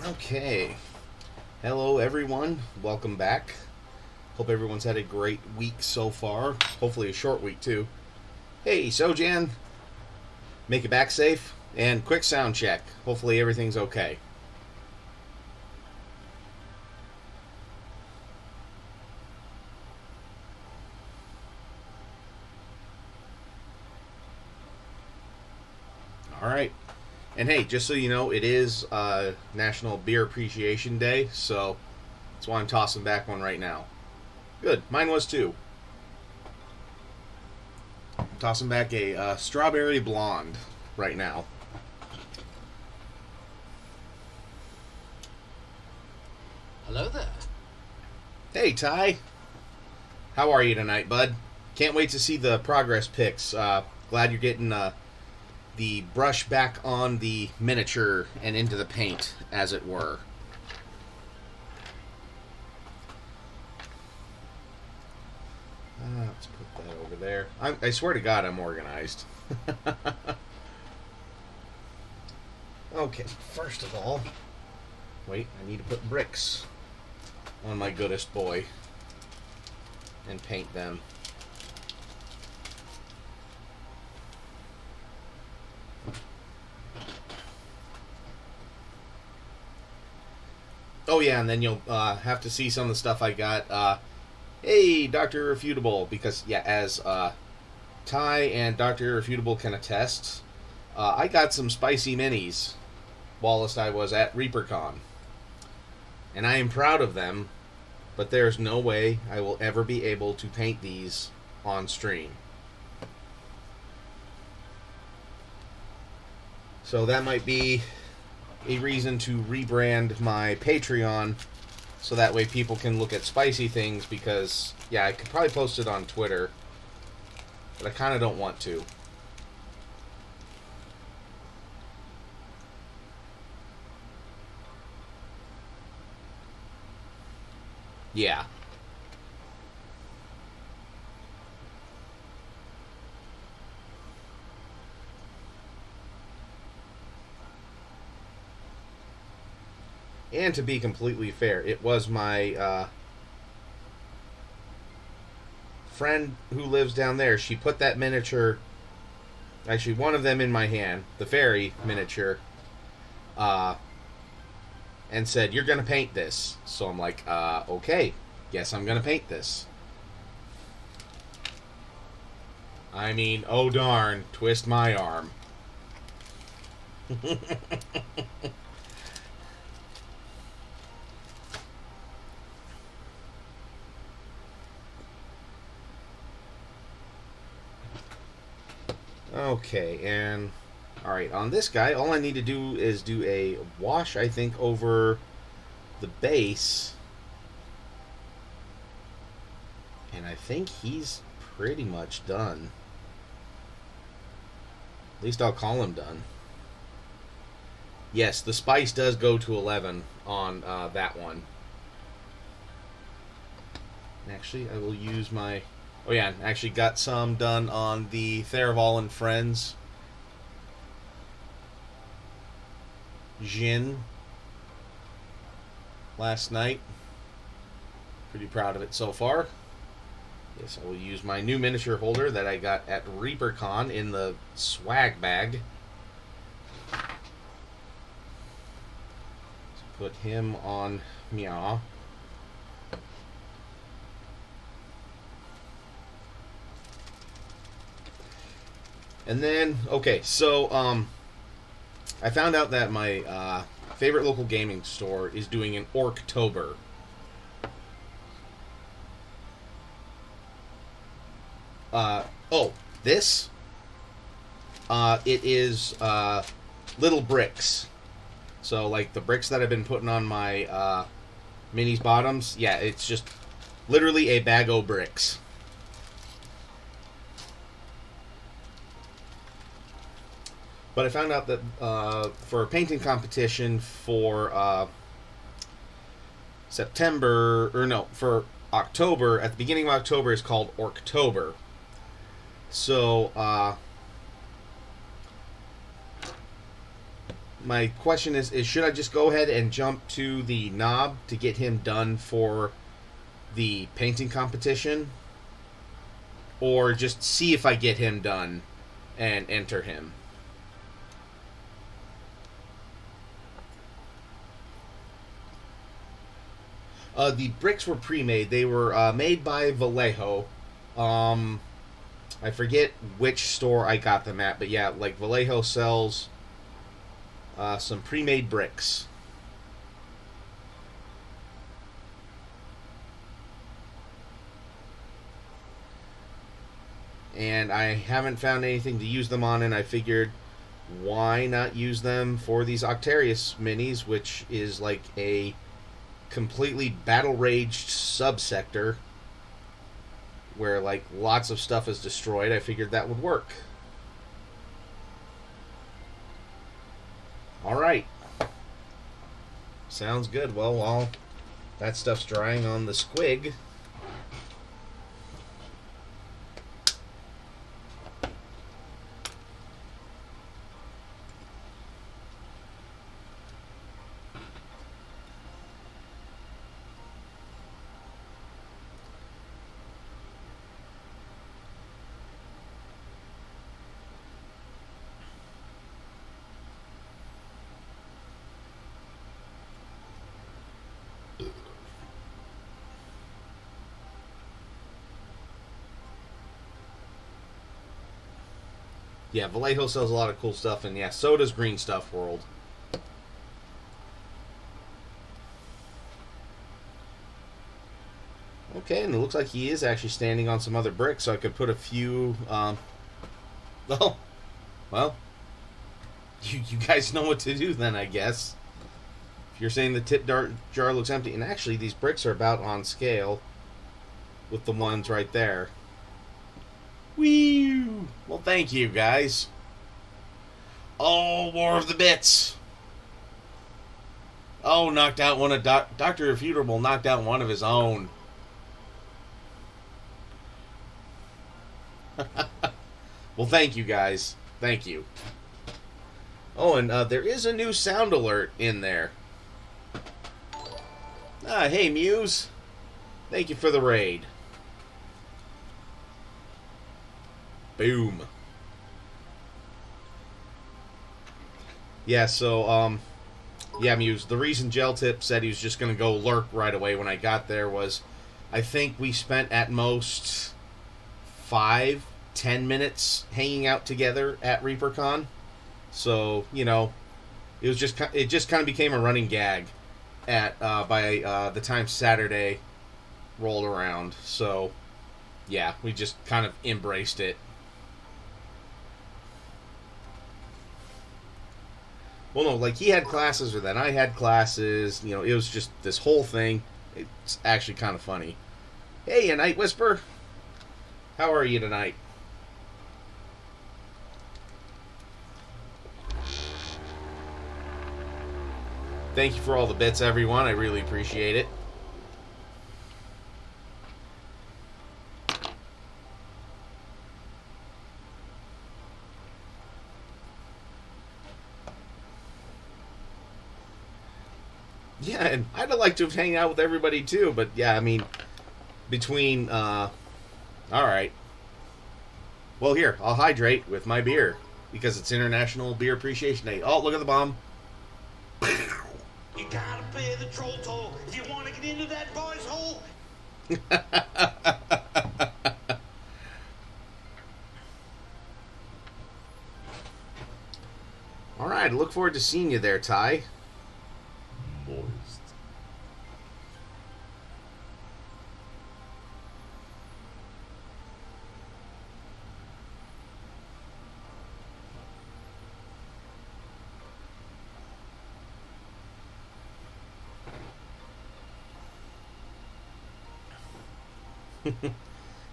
Okay. Hello, everyone. Welcome back. Hope everyone's had a great week so far. Hopefully, a short week, too. Hey, Sojan. Make it back safe. And quick sound check. Hopefully, everything's okay. All right. And hey, just so you know, it is National Beer Appreciation Day, so that's why I'm tossing back one right now. Good. Mine was too. I'm tossing back a strawberry blonde right now. Hello there. Hey, Ty. How are you tonight, bud? Can't wait to see the progress pics. Glad you're getting the brush back on the miniature and into the paint, as it were. Let's put that over there. I swear to God, I'm organized. Okay, first of all, wait, I need to put bricks on my goodest boy and paint them. Oh yeah, and then you'll have to see some of the stuff I got. Hey, Dr. Irrefutable, because yeah, as Ty and Dr. Irrefutable can attest, I got some spicy minis whilst I was at ReaperCon. And I am proud of them, but there's no way I will ever be able to paint these on stream. So that might be a reason to rebrand my Patreon so that way people can look at spicy things, because yeah, I could probably post it on Twitter, but I kind of don't want to. Yeah. And to be completely fair, it was my friend who lives down there. She put that miniature, actually one of them, in my hand, the fairy miniature, and said, "You're going to paint this." So I'm like, okay, guess I'm going to paint this. I mean, oh darn, twist my arm. Okay, and alright, on this guy, all I need to do is do a wash, I think, over the base. And I think he's pretty much done. At least I'll call him done. Yes, the spice does go to 11 on that one. Actually, I will use my... Oh yeah, actually got some done on the Theraval and Friends Jin last night. Pretty proud of it so far. Yes, I will use my new miniature holder that I got at ReaperCon in the swag bag. Let's put him on Meow. And then, okay, so I found out that my favorite local gaming store is doing an Orktober. This? It is little bricks. So, like, the bricks that I've been putting on my minis bottoms, yeah, it's just literally a bag o' bricks. But I found out that for a painting competition for September, or no, for October, at the beginning of October, is called Orktober. So, my question is should I just go ahead and jump to the knob to get him done for the painting competition, or just see if I get him done and enter him? The bricks were pre-made. They were made by Vallejo. I forget which store I got them at, but yeah, like Vallejo sells some pre-made bricks. And I haven't found anything to use them on, and I figured why not use them for these Octarius minis, which is like a completely battle-raged subsector where like lots of stuff is destroyed. I figured that would work. Alright. Sounds good. Well, while that stuff's drying on the squig, yeah, Vallejo sells a lot of cool stuff, and yeah, so does Green Stuff World. Okay, and it looks like he is actually standing on some other bricks, so I could put a few, oh, well, you guys know what to do then, I guess. If you're saying the tip jar looks empty, and actually these bricks are about on scale with the ones right there. Whee! Well, thank you, guys. Oh, more of the bits. Oh, knocked out one of Dr. Irrefutable knocked out one of his own. Well, thank you, guys. Thank you. Oh, and there is a new sound alert in there. Hey, Muse. Thank you for the raid. Boom. Yeah, so, yeah, Muse, the reason Gel Tip said he was just going to go lurk right away when I got there was I think we spent at most 5-10 minutes hanging out together at ReaperCon. So, you know, it just kind of became a running gag at by the time Saturday rolled around. So, yeah, we just kind of embraced it. Well, no, like he had classes, or then I had classes. You know, it was just this whole thing. It's actually kind of funny. Hey, a Night Whisper. How are you tonight? Thank you for all the bits, everyone. I really appreciate it. Yeah, and I'd like to hang out with everybody too, but yeah, I mean, between, alright. Well, here, I'll hydrate with my beer, because it's International Beer Appreciation Day. Oh, look at the bomb. You gotta pay the troll toll if you want to get into that boy's hole. Alright, I look forward to seeing you there, Ty. Moist.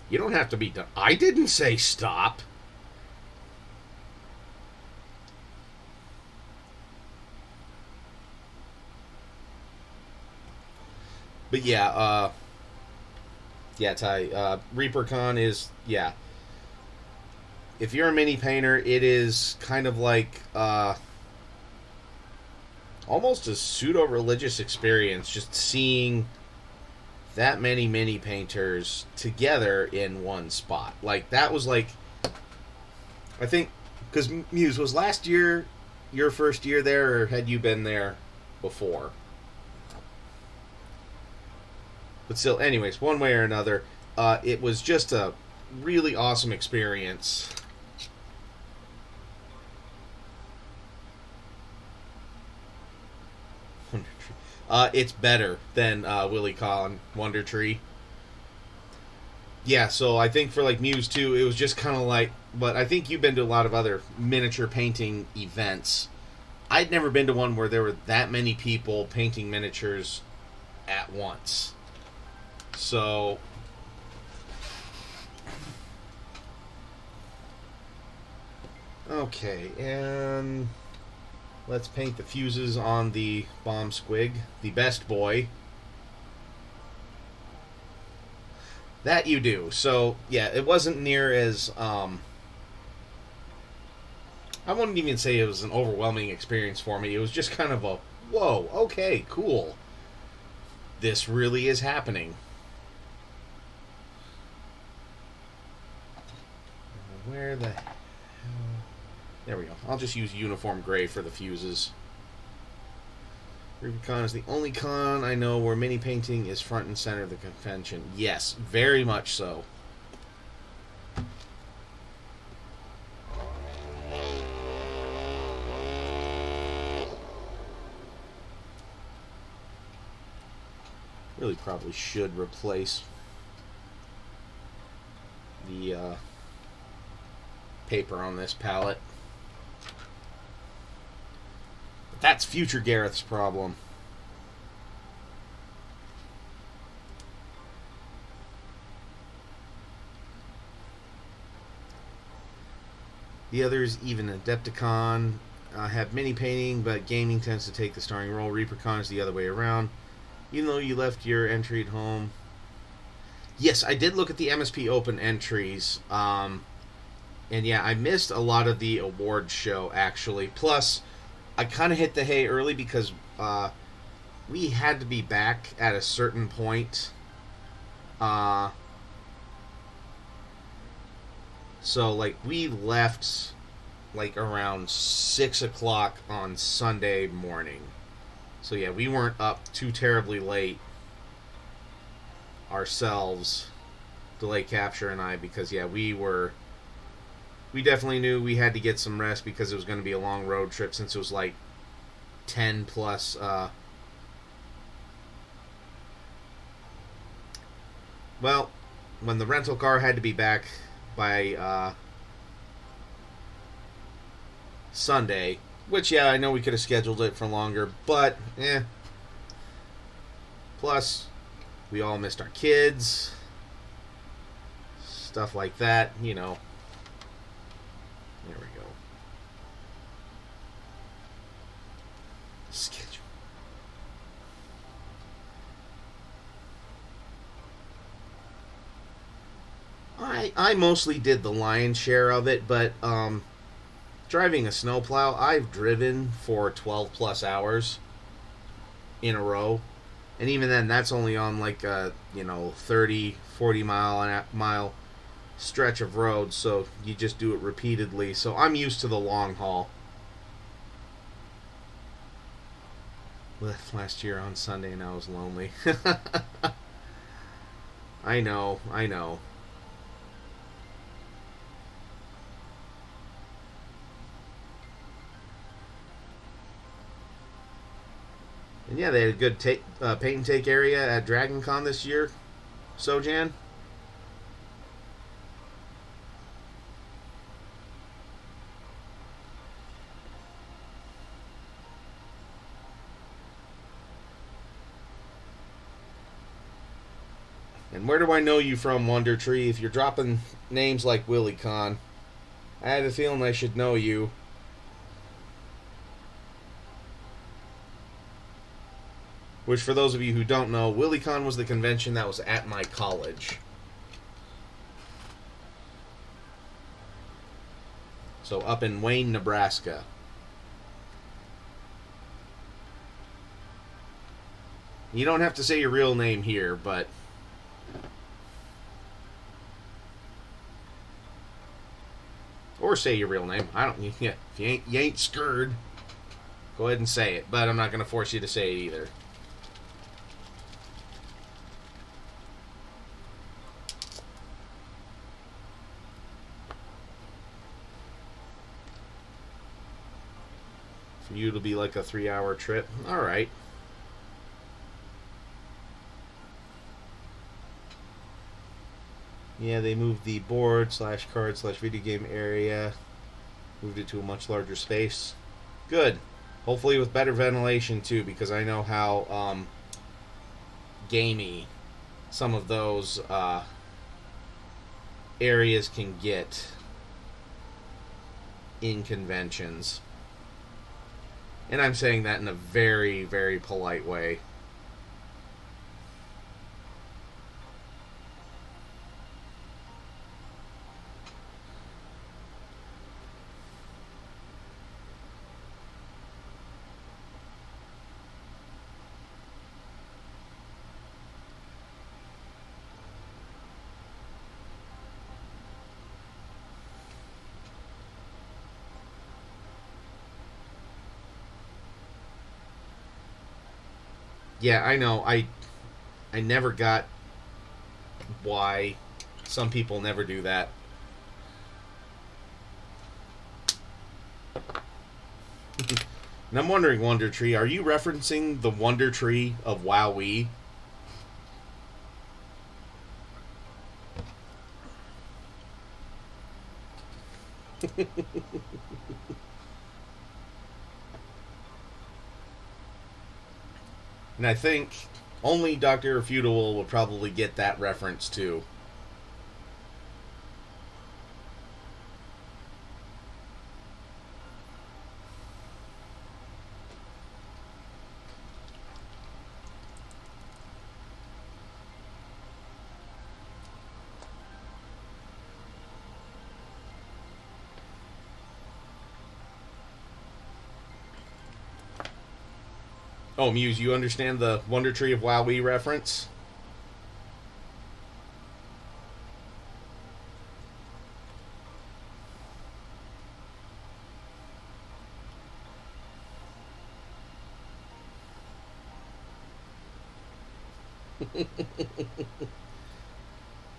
You don't have to be done. I didn't say stop. But yeah, yeah, Ty, ReaperCon is, yeah. If you're a mini painter, it is kind of like, almost a pseudo-religious experience just seeing that many mini painters together in one spot. Like, that was like, I think, because Muse, was last year your first year there, or had you been there before? But still, anyways, one way or another, it was just a really awesome experience. It's better than Willie Collin Wonder Tree. Yeah, so I think for like Muse too, it was just kind of like. But I think you've been to a lot of other miniature painting events. I'd never been to one where there were that many people painting miniatures at once. So. Okay, and let's paint the fuses on the bomb squig, the best boy. That you do. So, yeah, it wasn't near as, I wouldn't even say it was an overwhelming experience for me. It was just kind of a, whoa, okay, cool. This really is happening. Where the hell? There we go. I'll just use uniform gray for the fuses. ReaperCon is the only con I know where mini painting is front and center of the convention. Yes, very much so. Really probably should replace the paper on this palette. But that's future Gareth's problem. The others, even Adepticon, have mini painting, but gaming tends to take the starring role. ReaperCon is the other way around. Even though you left your entry at home. Yes, I did look at the MSP Open entries. And yeah, I missed a lot of the award show, actually. Plus, I kind of hit the hay early because we had to be back at a certain point. So, like, we left, like, around 6 o'clock on Sunday morning. So, yeah, we weren't up too terribly late ourselves, Delay Capture and I, because, yeah, we definitely knew we had to get some rest because it was going to be a long road trip since it was, like, 10 plus, well, when the rental car had to be back by Sunday, which, yeah, I know we could have scheduled it for longer, but plus we all missed our kids, stuff like that, you know. There we go. Schedule. I mostly did the lion's share of it, but driving a snowplow, I've driven for 12 plus hours in a row, and even then, that's only on like a 30, 40 mile stretch of road, so you just do it repeatedly. So I'm used to the long haul. Left last year on Sunday and I was lonely. I know. And yeah, they had a good paint and take area at Dragon Con this year. Sojan? And where do I know you from, Wonder Tree? If you're dropping names like Willie Con, I had a feeling I should know you. Which, for those of you who don't know, WillieCon was the convention that was at my college. So up in Wayne, Nebraska. You don't have to say your real name here, but... Or say your real name. I don't... Yeah, if you ain't scared, go ahead and say it. But I'm not going to force you to say it either. For you, it'll be like a 3-hour trip. Alright. Yeah, they moved the board / card / video game area. Moved it to a much larger space. Good. Hopefully with better ventilation too, because I know how gamey some of those areas can get in conventions. And I'm saying that in a very, very polite way. Yeah, I know. I never got why some people never do that. And I'm wondering, Wonder Tree, are you referencing the Wonder Tree of WoW? And I think only Dr. Irrefutable will probably get that reference too. Oh, Muse, you understand the Wonder Tree of WoW reference?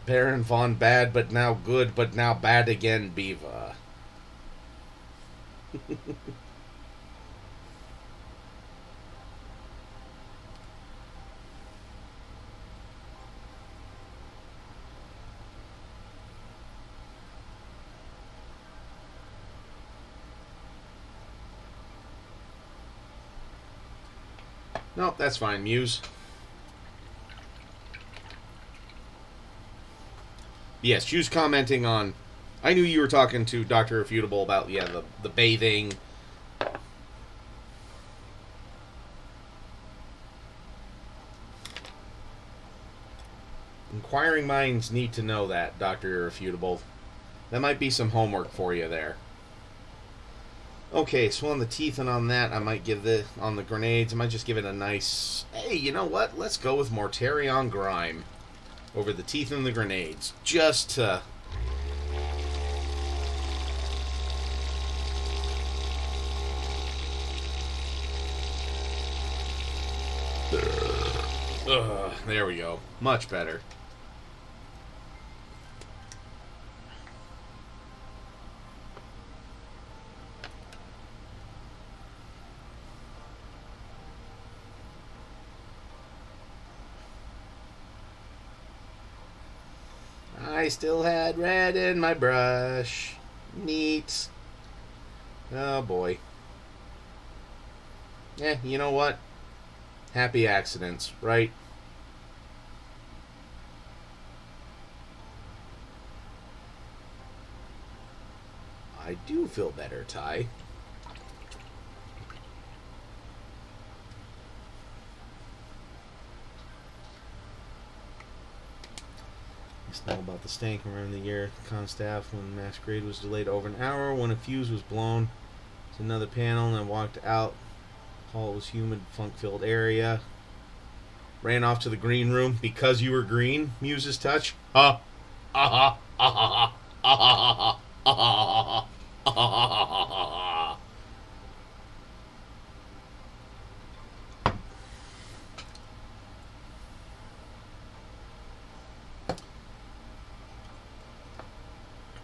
Baron von Bad, but now good, but now bad again, Beaver. Nope, that's fine, Muse. Yes, she was commenting on... I knew you were talking to Dr. Irrefutable about, yeah, the bathing. Inquiring minds need to know that, Dr. Irrefutable. That might be some homework for you there. Okay, so on the teeth and on that, I might give the... On the grenades, I might just give it a nice... Hey, you know what? Let's go with Mortarion Grime over the teeth and the grenades. Just to... there we go. Much better. I still had red in my brush. Neat. Oh boy. You know what? Happy accidents, right? I do feel better, Ty. Know about the stank around the year. Constaff, when Masquerade was delayed over an hour, when a fuse was blown to another panel, and I walked out. Hall was humid, funk-filled area. ran off to the green room because you were green. Muse's touch. Ha. Ah ha. Ah ha. Ah ha. Ah ha. Ah ha.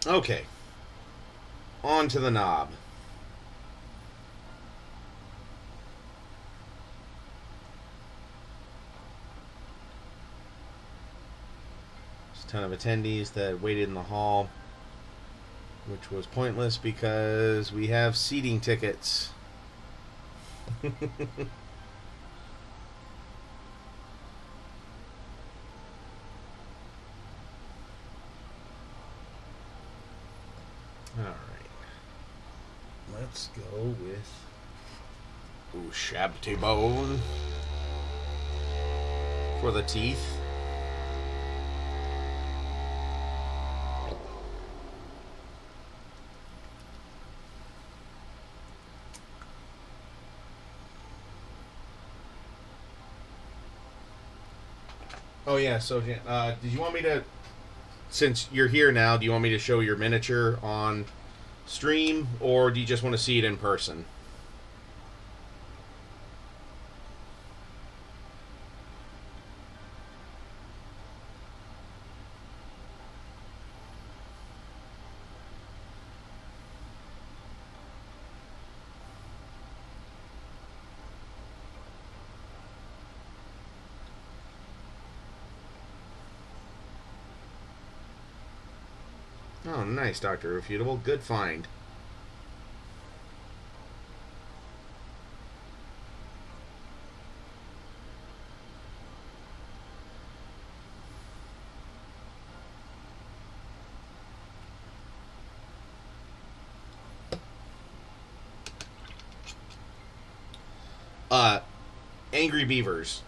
Okay. On to the knob. There's a ton of attendees that waited in the hall, which was pointless because we have seating tickets. Alright. Let's go with Ushabti Bone for the teeth. Oh yeah, so did you want me to, since you're here now, do you want me to show your miniature on stream, or do you just want to see it in person? Oh, nice, Dr. Refutable. Good find. Angry Beavers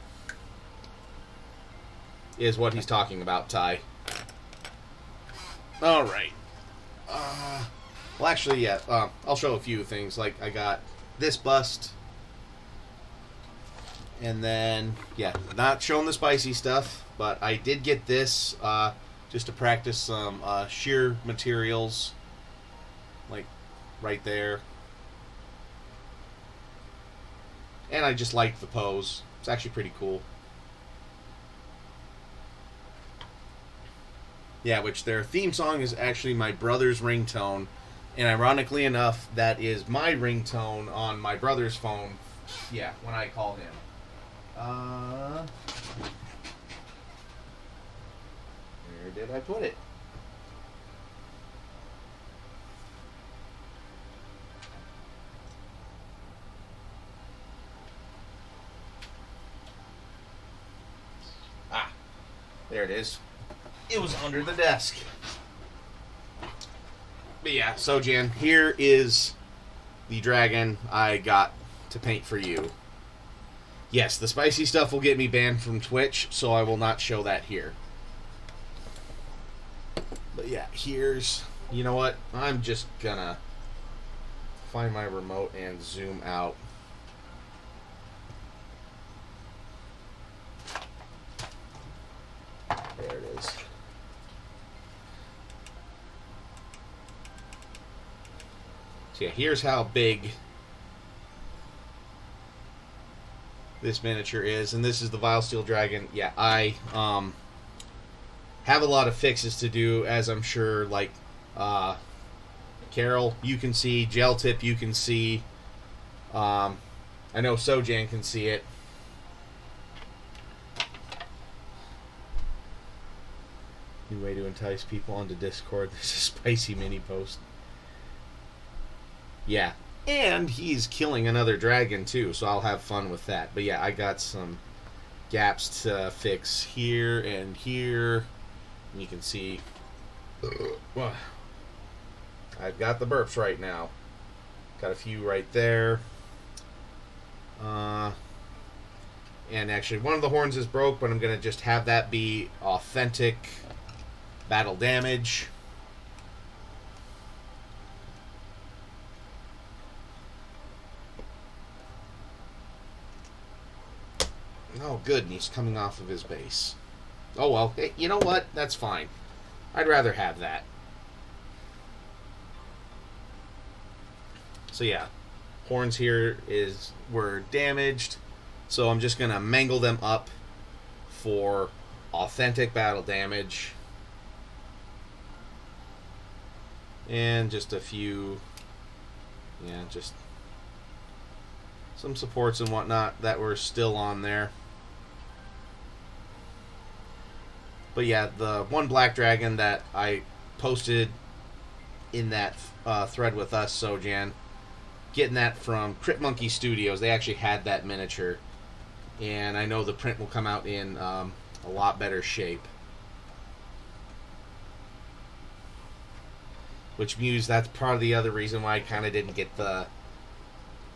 is what he's talking about, Ty. All right. Well, actually, yeah. I'll show a few things. Like, I got this bust. And then, yeah, not showing the spicy stuff, but I did get this just to practice some shear materials. Like, right there. And I just liked the pose. It's actually pretty cool. Yeah, which their theme song is actually my brother's ringtone. And ironically enough, that is my ringtone on my brother's phone. Yeah, when I call him. Where did I put it? There it is. It was under the desk. But yeah, Sojan, here is the dragon I got to paint for you. Yes, the spicy stuff will get me banned from Twitch, so I will not show that here. But yeah, here's... You know what? I'm just gonna find my remote and zoom out. There it is. So yeah, here's how big this miniature is, and this is the Vile Steel Dragon. Yeah, I have a lot of fixes to do, as I'm sure, like, Carol, you can see, Gel Tip, you can see, I know Sojan can see it. New way to entice people onto Discord. There's a spicy mini post. Yeah. And he's killing another dragon too, so I'll have fun with that. But yeah, I got some gaps to fix here and here. And you can see I've got the burps right now. Got a few right there. And actually one of the horns is broke, but I'm going to just have that be authentic battle damage. Oh, good, and he's coming off of his base. Oh, well, hey, you know what? That's fine. I'd rather have that. So, yeah. Horns here were damaged, so I'm just going to mangle them up for authentic battle damage. And just a few... Yeah, just some supports and whatnot that were still on there. But yeah, the one Black Dragon that I posted in that thread with us, Sojan, getting that from Crit Monkey Studios. They actually had that miniature. And I know the print will come out in a lot better shape. Which means that's part of the other reason why I kind of didn't get the...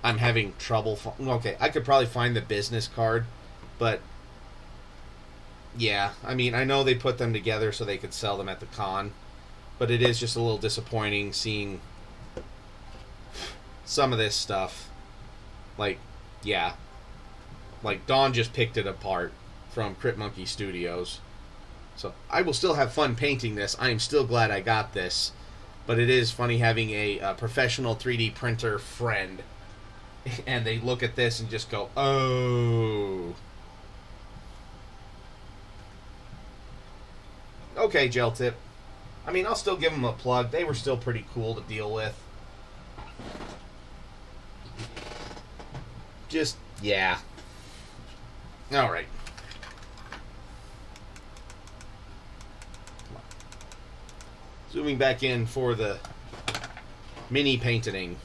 I'm having trouble... Okay, I could probably find the business card, but... Yeah, I mean, I know they put them together so they could sell them at the con, but it is just a little disappointing seeing some of this stuff. Like, yeah. Like, Dawn just picked it apart from Crit Monkey Studios. So, I will still have fun painting this. I am still glad I got this. But it is funny having a professional 3D printer friend, and they look at this and just go, oh. Okay, Gel Tip. I mean, I'll still give them a plug. They were still pretty cool to deal with. Just, yeah. Alright. Zooming back in for the mini painting.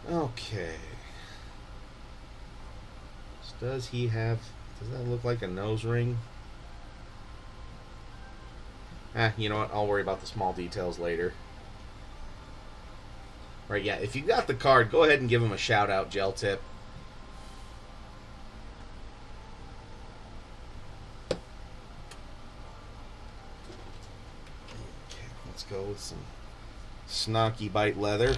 Okay. Does that look like a nose ring? You know what? I'll worry about the small details later. Right, yeah, if you got the card, go ahead and give him a shout out, Gel Tip. Okay, let's go with some Snocky Bite leather.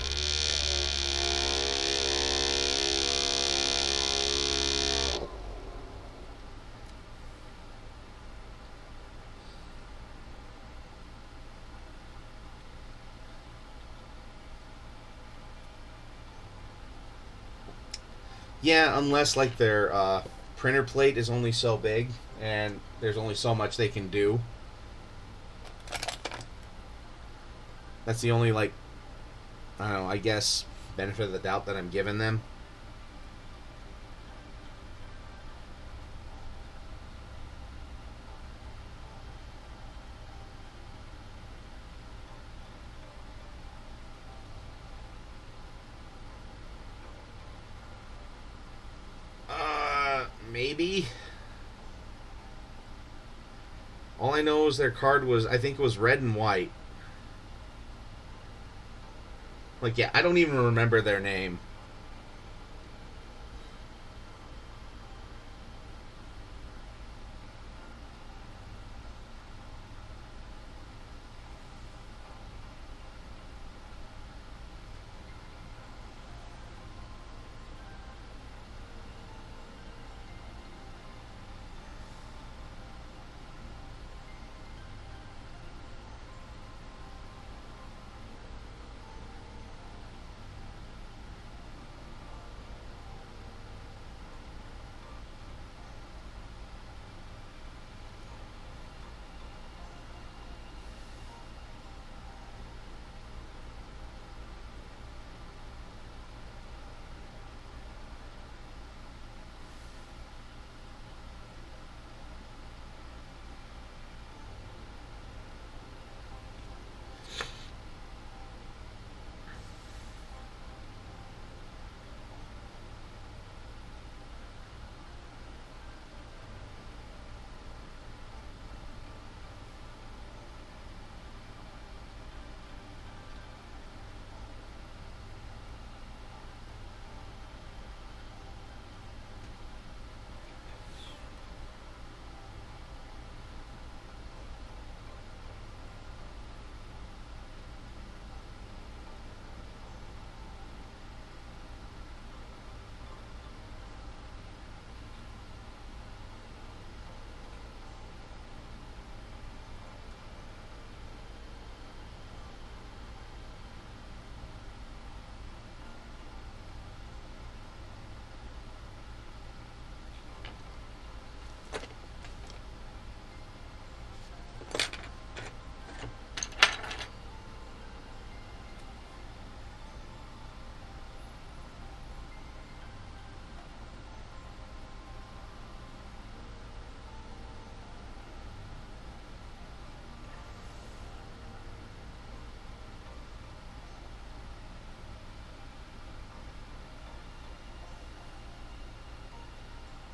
Yeah, unless like their printer plate is only so big and there's only so much they can do. That's the only, like, I don't know, I guess, benefit of the doubt that I'm giving them. Maybe. All I know is their card was, I think it was red and white. Like, yeah, I don't even remember their name.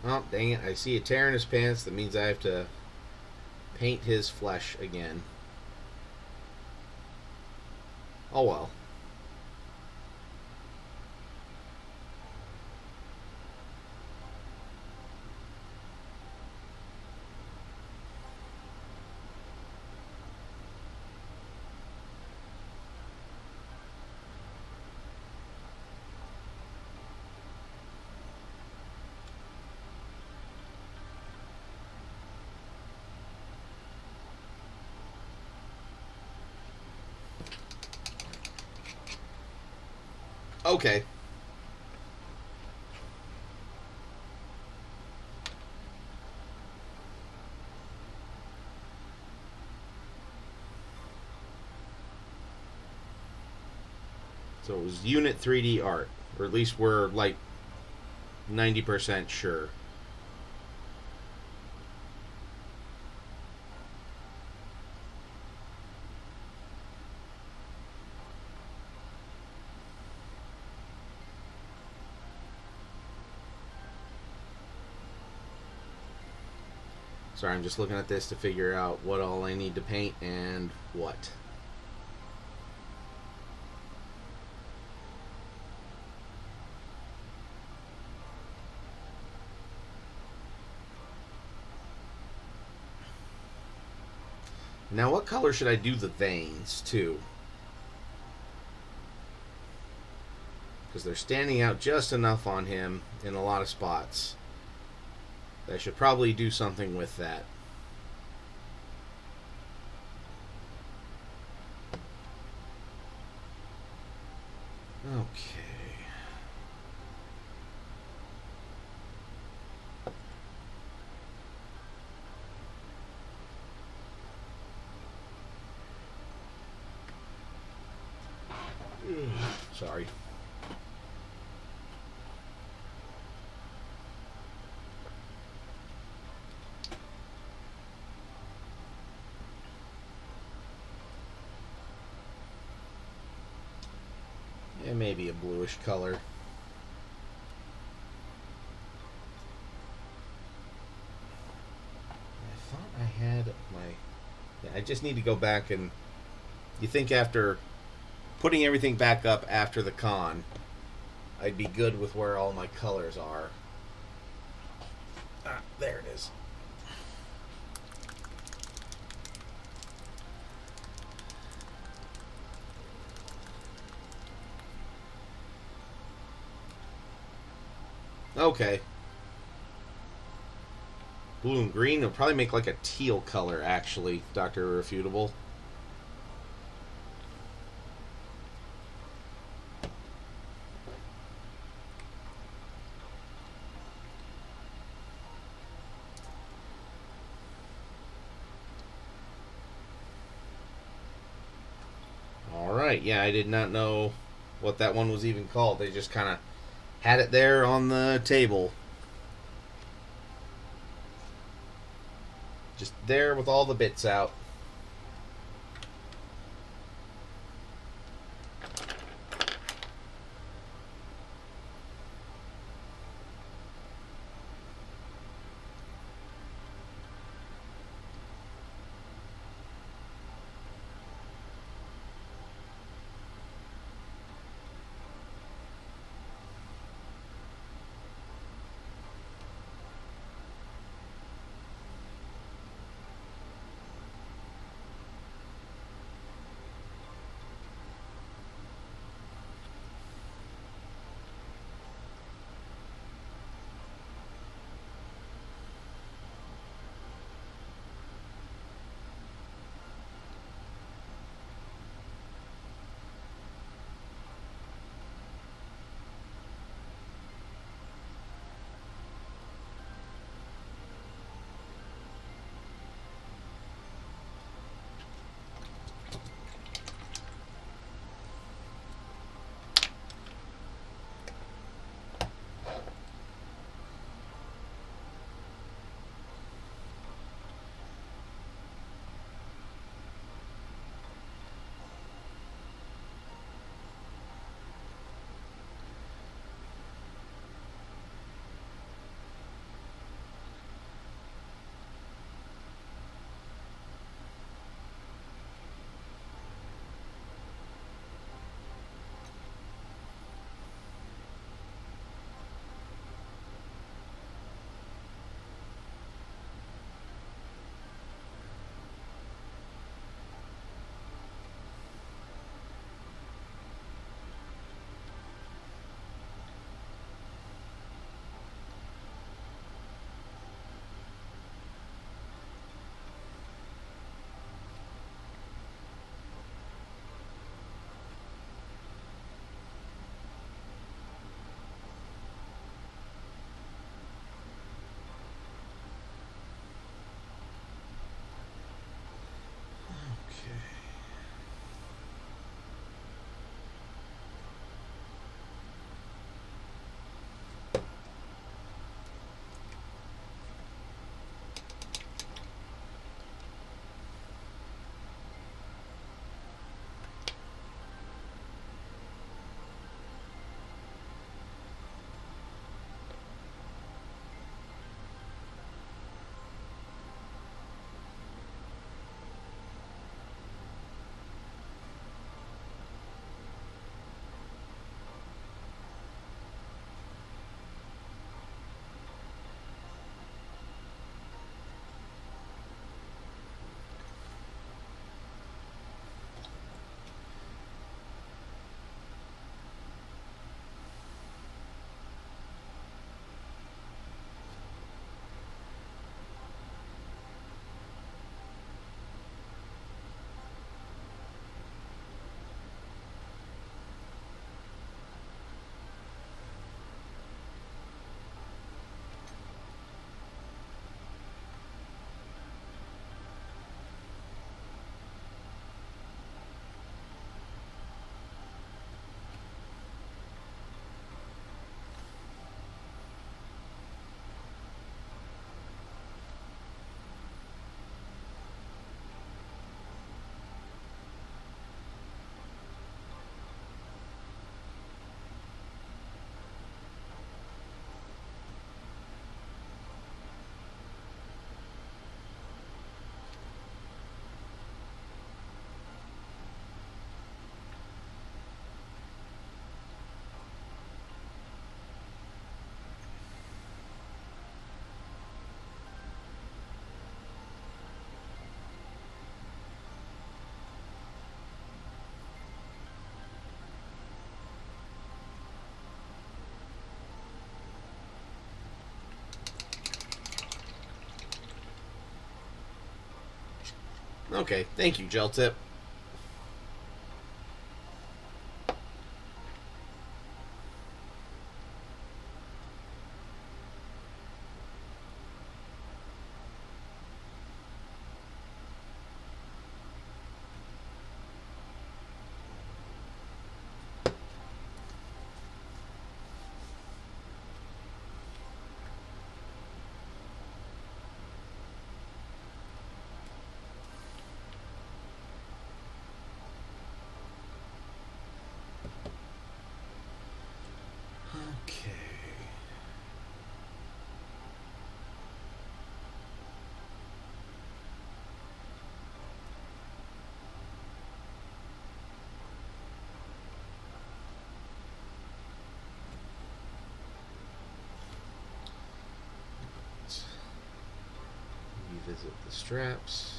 Oh, dang it. I see a tear in his pants. That means I have to paint his flesh again. Oh well. Okay. So it was Unit 3D art. Or at least we're like 90% sure. Sorry, I'm just looking at this to figure out what all I need to paint and what. Now, what color should I do the veins to? Because they're standing out just enough on him in a lot of spots. I should probably do something with that. Okay. Sorry. Yeah, maybe a bluish color. I thought I had my... Yeah, I just need to go back and... You think after putting everything back up after the con, I'd be good with where all my colors are. Ah, there it is. Okay. Blue and green will probably make like a teal color, actually, Dr. Irrefutable. Alright, yeah, I did not know what that one was even called. They just kind of had it there on the table. Just there with all the bits out. Okay, thank you, Gel Tip. Okay. Revisit the straps.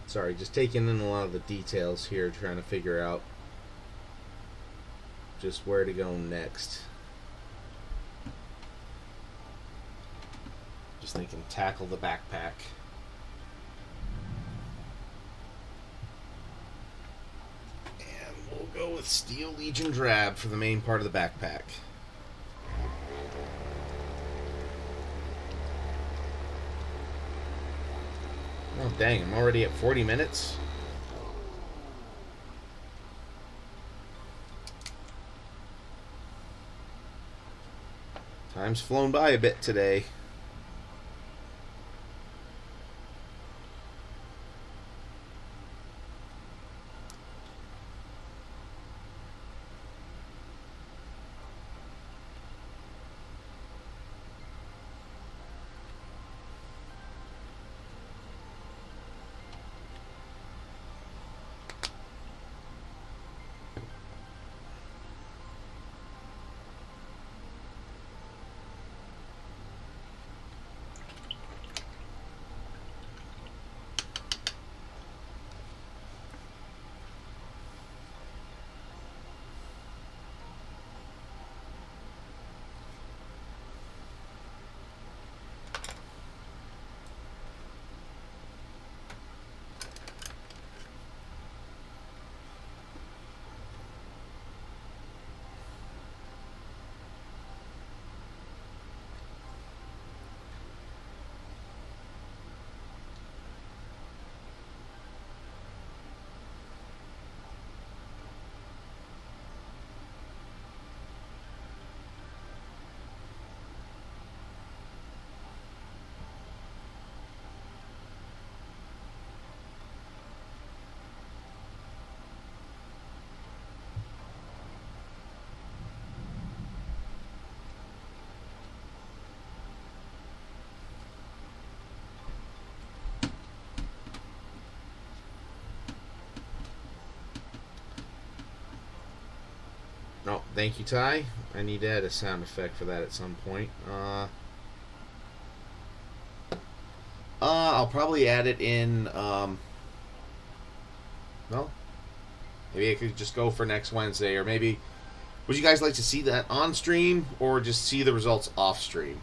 Sorry, just taking in a lot of the details here, trying to figure out just where to go next. Just thinking tackle the backpack. And we'll go with Steel Legion Drab for the main part of the backpack. Oh, dang, I'm already at 40 minutes. Time's flown by a bit today. Oh, thank you, Ty. I need to add a sound effect for that at some point. I'll probably add it in, well, maybe I could just go for next Wednesday, or maybe, would you guys like to see that on stream, or just see the results off stream?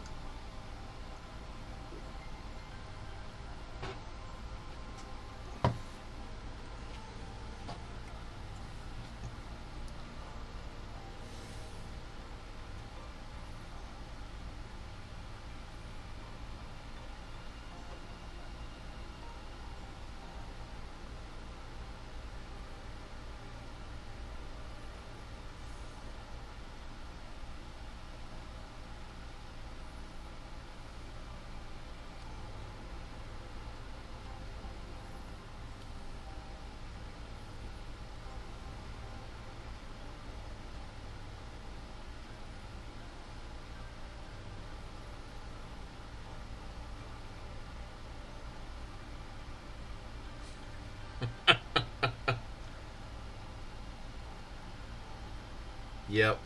Yep.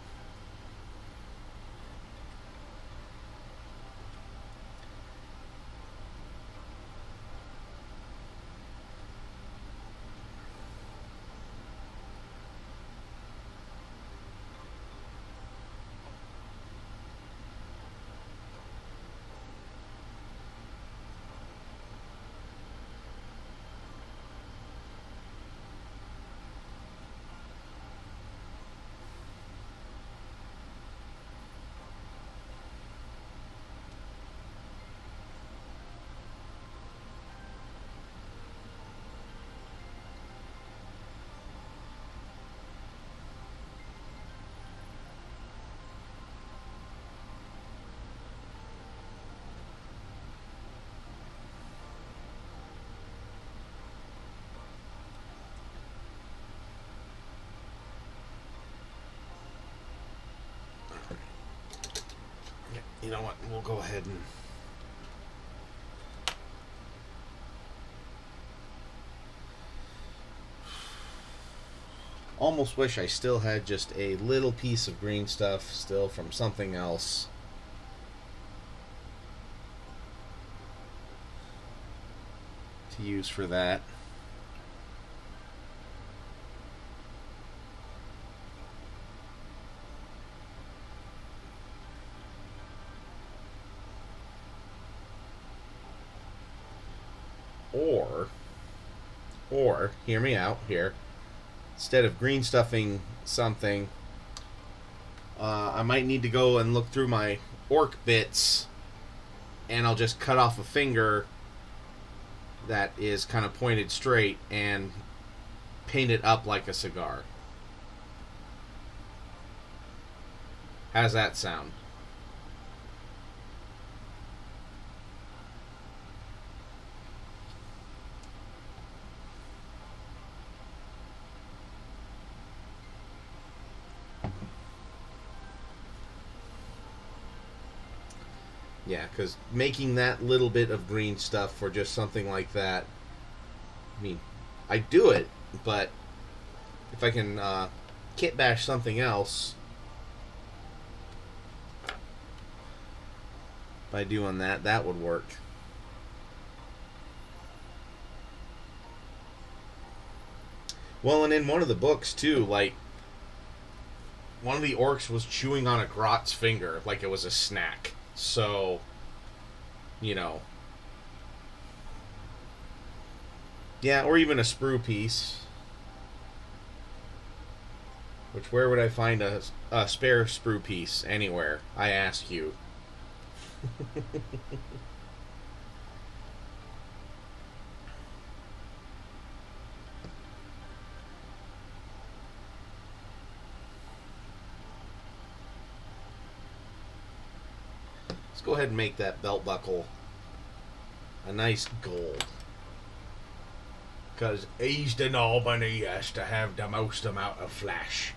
You know what? We'll go ahead and... Almost wish I still had just a little piece of green stuff still from something else. To use for that. Or, hear me out here. Instead of green stuffing something, I might need to go and look through my orc bits, and I'll just cut off a finger that is kind of pointed straight and paint it up like a cigar. How's that sound? Yeah, because making that little bit of green stuff for just something like that, I mean, I do it, but if I can kit bash something else by doing that, that would work. Well, and in one of the books, too, like, one of the orcs was chewing on a grot's finger like it was a snack. So, you know. Yeah, or even a sprue piece. Which, where would I find a spare sprue piece anywhere? I ask you. Let's go ahead and make that belt buckle a nice gold. Because East and Albany has to have the most amount of flash.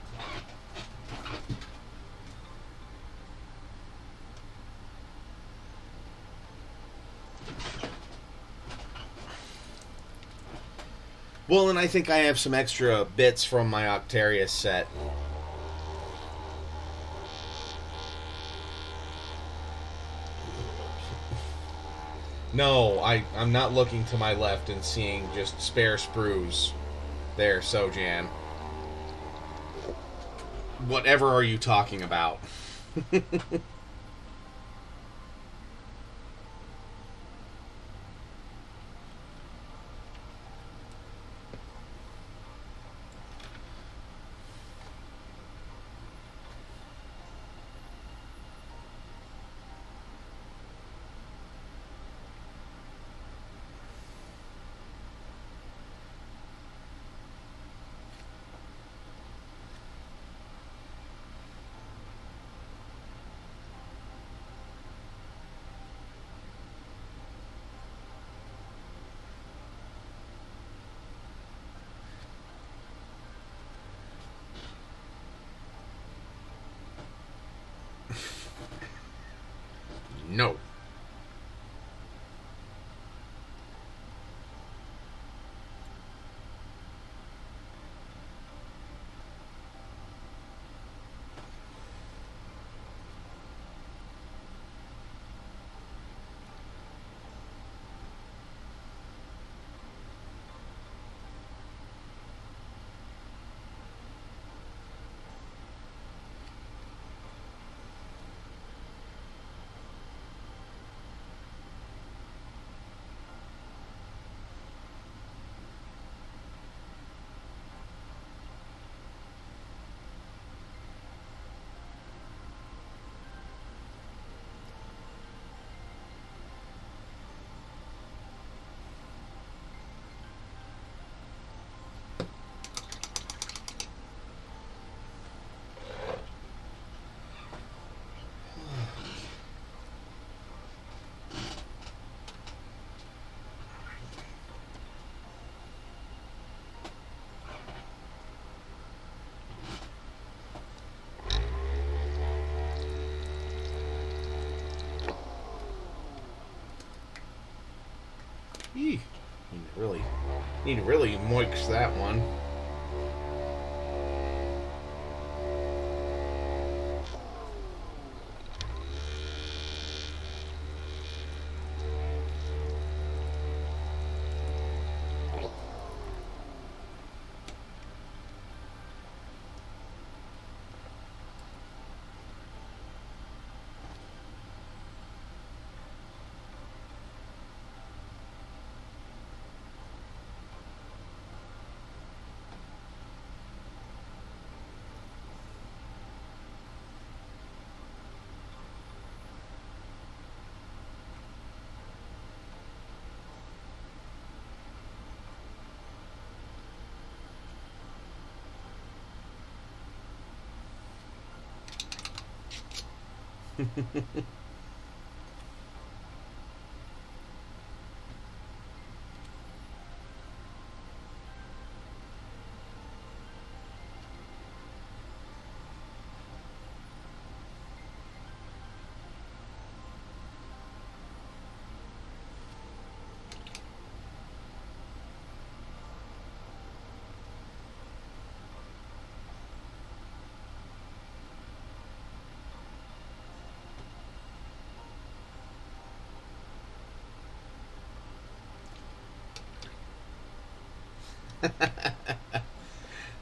Well, and I think I have some extra bits from my Octarius set. No, I'm not looking to my left and seeing just spare sprues. There, Sojan. Whatever are you talking about? No. Eeh. Need to really moix that one.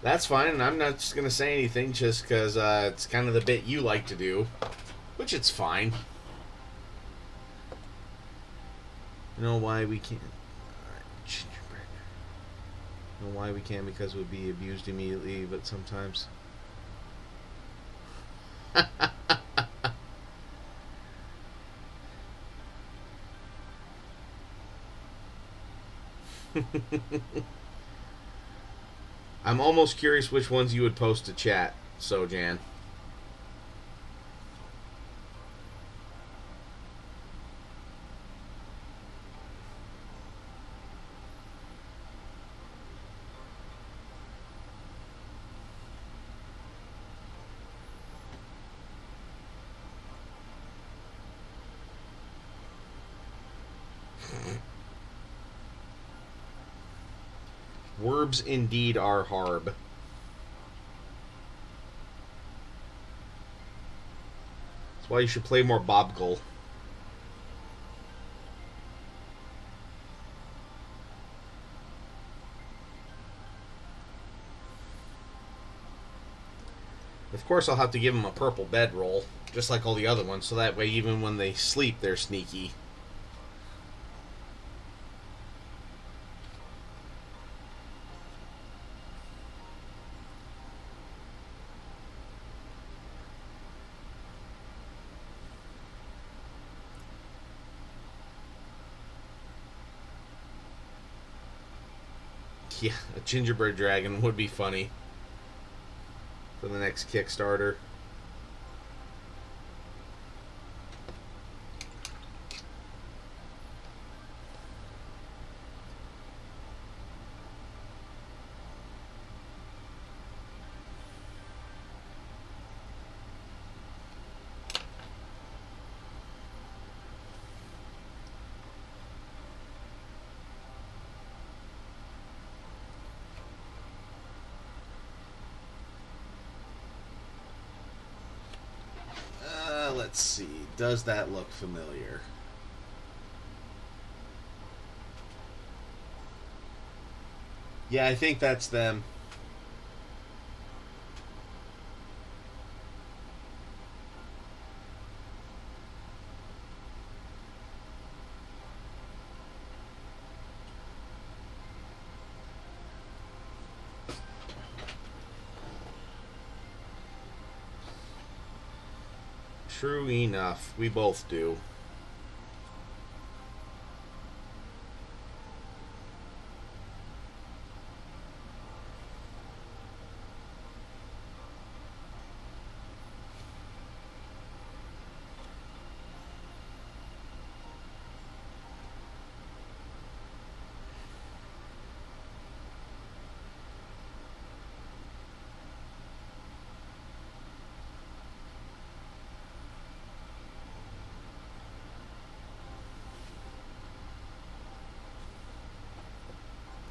That's fine, and I'm not just going to say anything just because it's kind of the bit you like to do, which it's fine. You know why we can't? Gingerbread. You know why we can't? Because it would be abused immediately, but sometimes. I'm almost curious which ones you would post to chat, so Jan. Werbs indeed are harb. That's why you should play more Bobgle. Of course, I'll have to give them a purple bedroll, just like all the other ones, so that way even when they sleep, they're sneaky. Yeah, a gingerbread dragon would be funny for the next Kickstarter. Let's see. Does that look familiar? Yeah, I think that's them. True enough. We both do.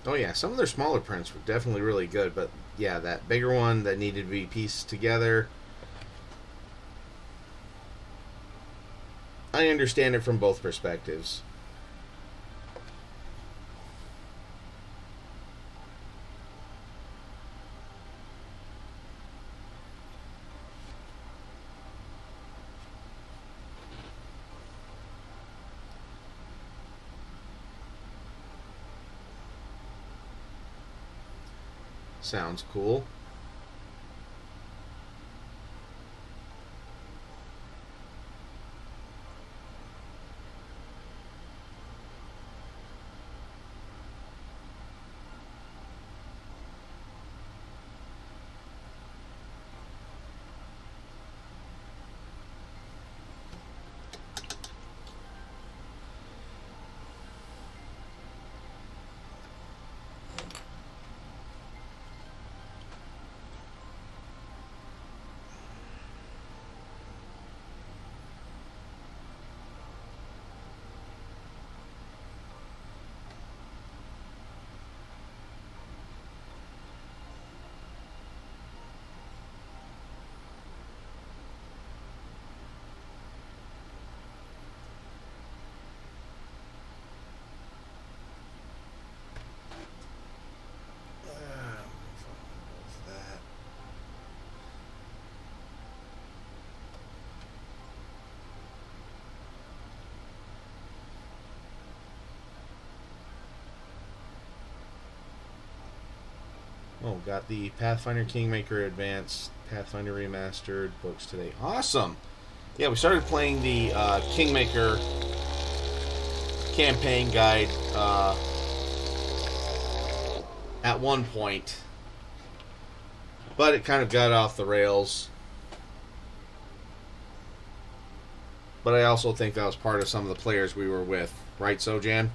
Oh yeah, some of their smaller prints were definitely really good, but yeah, that bigger one that needed to be pieced together, I understand it from both perspectives. Sounds cool. Oh, got the Pathfinder Kingmaker Advanced, Pathfinder Remastered books today. Awesome! Yeah, we started playing the Kingmaker campaign guide at one point, but it kind of got off the rails. But I also think that was part of some of the players we were with. Right, Sojan?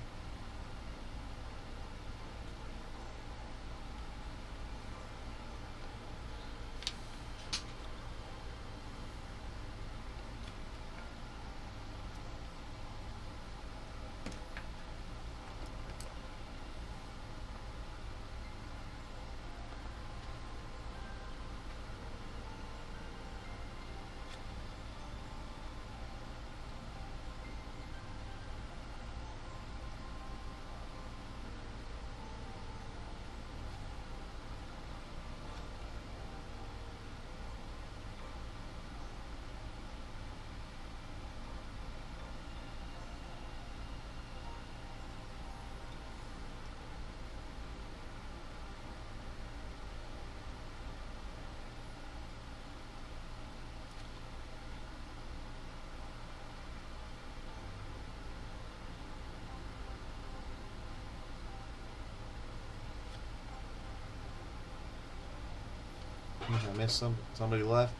I missed somebody left?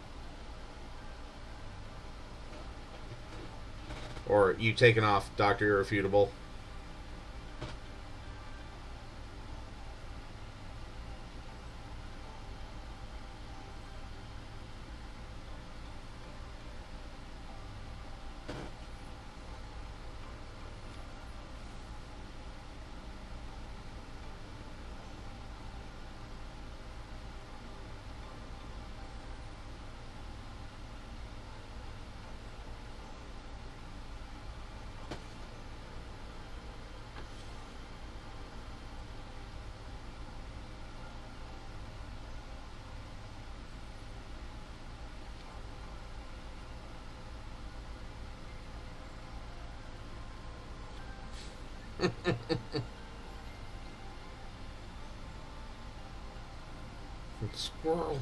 Or you taking off Dr. Irrefutable? Squirrel.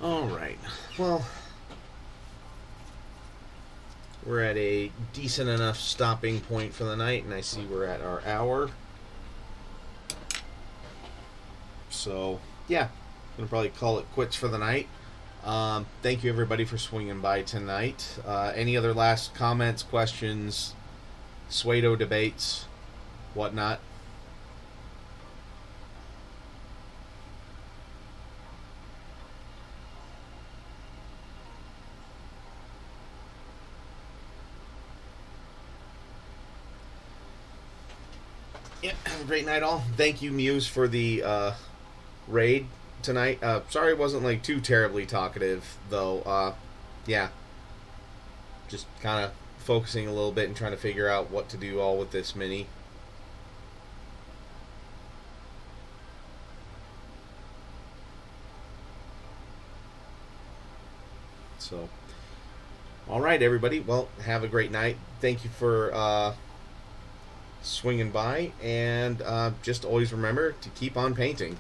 Alright. Well, we're at a decent enough stopping point for the night, and I see we're at our hour. So, yeah. I'm going to probably call it quits for the night. Thank you, everybody, for swinging by tonight. Any other last comments, questions, Suedo debates, whatnot? Yeah, have a great night, all. Thank you, Muse, for the raid tonight. Sorry it wasn't like too terribly talkative, though. Yeah, just kind of focusing a little bit and trying to figure out what to do all with this mini. So, all right, everybody. Well, have a great night. Thank you for swinging by, and just always remember to keep on painting.